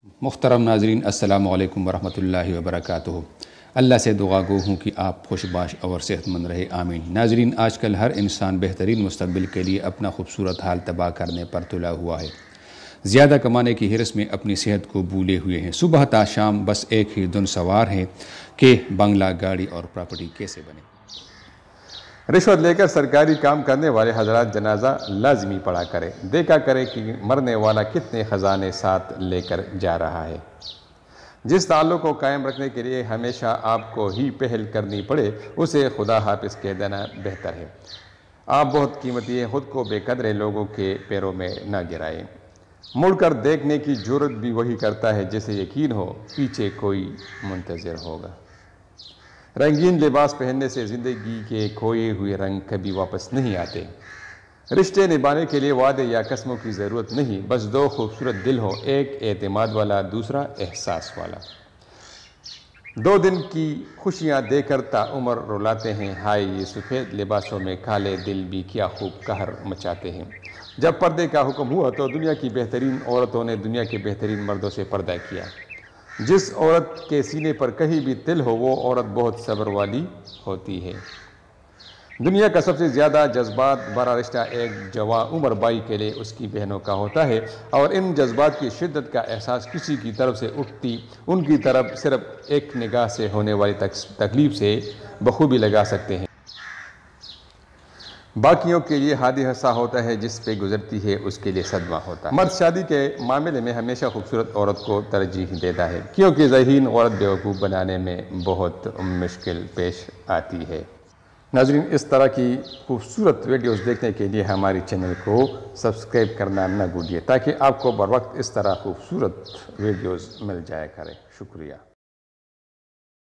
محترم ناظرین السلام علیکم ورحمۃ اللہ وبرکاتہ۔ اللہ سے دعا گو ہوں کہ آپ خوش باش اور صحت مند رہے، آمین۔ ناظرین، آج کل ہر انسان بہترین مستقبل کے لیے اپنا خوبصورت حال تباہ کرنے پر تلا ہوا ہے، زیادہ کمانے کی حرص میں اپنی صحت کو بھولے ہوئے ہیں۔ صبح تا شام بس ایک ہی دھن سوار ہے کہ بنگلہ، گاڑی اور پراپرٹی کیسے بنے۔ رشوت لے کر سرکاری کام کرنے والے حضرات جنازہ لازمی پڑھا کرے، دیکھا کرے کہ مرنے والا کتنے خزانے ساتھ لے کر جا رہا ہے۔ جس تعلق کو قائم رکھنے کے لیے ہمیشہ آپ کو ہی پہل کرنی پڑے، اسے خدا حافظ کہہ دینا بہتر ہے۔ آپ بہت قیمتی ہیں، خود کو بے قدر لوگوں کے پیروں میں نہ گرائیں۔ مڑ کر دیکھنے کی جرت بھی وہی کرتا ہے جسے یقین ہو پیچھے کوئی منتظر ہوگا۔ رنگین لباس پہننے سے زندگی کے کھوئے ہوئے رنگ کبھی واپس نہیں آتے۔ رشتے نبھانے کے لیے وعدے یا قسموں کی ضرورت نہیں، بس دو خوبصورت دل ہو، ایک اعتماد والا، دوسرا احساس والا۔ دو دن کی خوشیاں دے کر تا عمر رلاتے ہیں، ہائے یہ سفید لباسوں میں کالے دل بھی کیا خوب قہر مچاتے ہیں۔ جب پردے کا حکم ہوا تو دنیا کی بہترین عورتوں نے دنیا کے بہترین مردوں سے پردہ کیا۔ جس عورت کے سینے پر کہیں بھی تل ہو وہ عورت بہت صبر والی ہوتی ہے۔ دنیا کا سب سے زیادہ جذبات بھرا رشتہ ایک جوان عمر بائی کے لیے اس کی بہنوں کا ہوتا ہے، اور ان جذبات کی شدت کا احساس کسی کی طرف سے اٹھتی ان کی طرف صرف ایک نگاہ سے ہونے والی تکلیف سے بخوبی لگا سکتے ہیں۔ باقیوں کے لیے حادثہ ہوتا ہے، جس پہ گزرتی ہے اس کے لیے صدمہ ہوتا ہے۔ مرد شادی کے معاملے میں ہمیشہ خوبصورت عورت کو ترجیح دیتا ہے، کیونکہ ذہین عورت بیوقوف بنانے میں بہت مشکل پیش آتی ہے۔ ناظرین، اس طرح کی خوبصورت ویڈیوز دیکھنے کے لیے ہماری چینل کو سبسکرائب کرنا نہ بھولیے، تاکہ آپ کو بر وقت اس طرح خوبصورت ویڈیوز مل جایا کرے۔ شکریہ۔